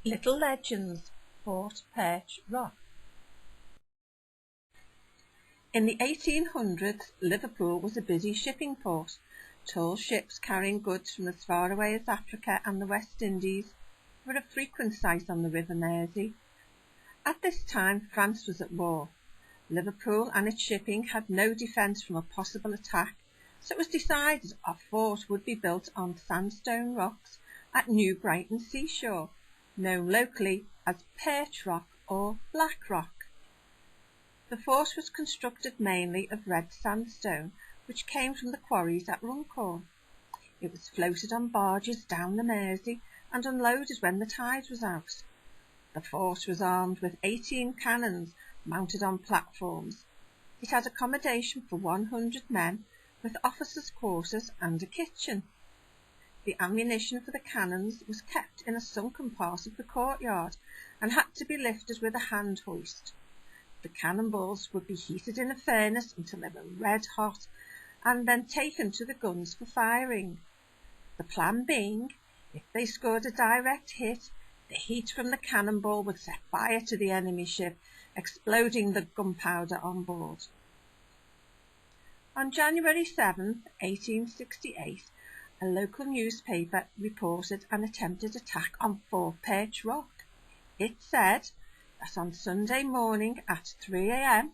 Little Legends, Fort Perch Rock. In the 1800s, Liverpool was a busy shipping port. Tall ships carrying goods from as far away as Africa and the West Indies were a frequent sight on the River Mersey. At this time, France was at war. Liverpool and its shipping had no defence from a possible attack, so it was decided a fort would be built on sandstone rocks at New Brighton seashore, known locally as Perch Rock or Black Rock. The fort was constructed mainly of red sandstone, which came from the quarries at Runcorn. It was floated on barges down the Mersey and unloaded when the tide was out. The fort was armed with 18 cannons mounted on platforms. It had accommodation for 100 men, with officers' quarters and a kitchen. The ammunition for the cannons was kept in a sunken part of the courtyard and had to be lifted with a hand hoist. The cannonballs would be heated in a furnace until they were red hot and then taken to the guns for firing. The plan being, if they scored a direct hit, the heat from the cannonball would set fire to the enemy ship, exploding the gunpowder on board. On January 7, 1868, a local newspaper reported an attempted attack on Fort Perch Rock. It said that on Sunday morning at 3 a.m,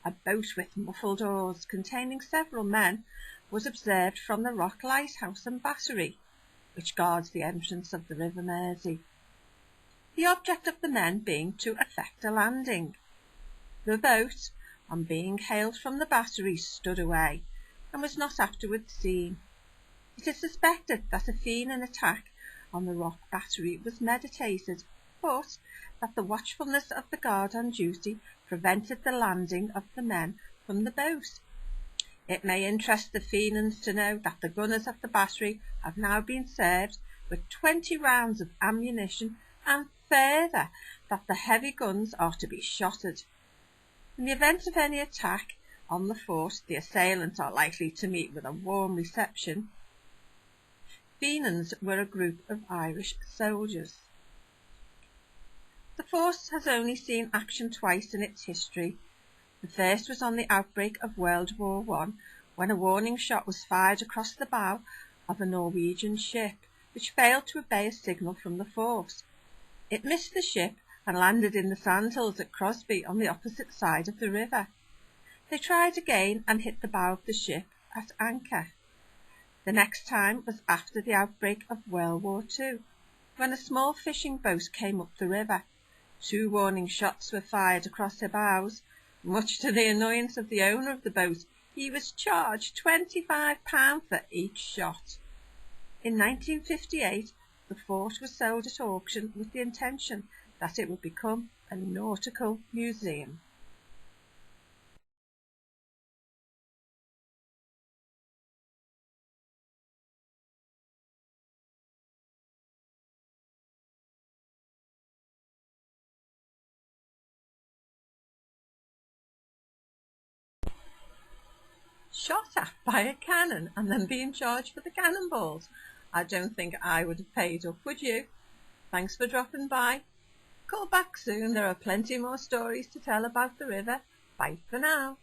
a boat with muffled oars containing several men was observed from the Rock Lighthouse and Battery, which guards the entrance of the River Mersey, the object of the men being to effect a landing. The boat, on being hailed from the battery, stood away and was not afterwards seen. It is suspected that a Fenian attack on the Rock Battery was meditated, but that the watchfulness of the guard on duty prevented the landing of the men from the boat. It may interest the Fenians to know that the gunners of the battery have now been served with 20 rounds of ammunition, and further that the heavy guns are to be shotted. In the event of any attack on the fort, the assailants are likely to meet with a warm reception. Fenians were a group of Irish soldiers. The fort has only seen action twice in its history. The first was on the outbreak of World War I, when a warning shot was fired across the bow of a Norwegian ship, which failed to obey a signal from the fort. It missed the ship and landed in the sandhills at Crosby on the opposite side of the river. They tried again and hit the bow of the ship at anchor. The next time was after the outbreak of World War II, when a small fishing boat came up the river. 2 warning shots were fired across her bows. Much to the annoyance of the owner of the boat, he was charged £25 for each shot. In 1958, the fort was sold at auction with the intention that it would become a nautical museum. Shot at by a cannon and then being charged for the cannonballs. I don't think I would have paid up, would you? Thanks for dropping by. Call back soon, there are plenty more stories to tell about the river. Bye for now.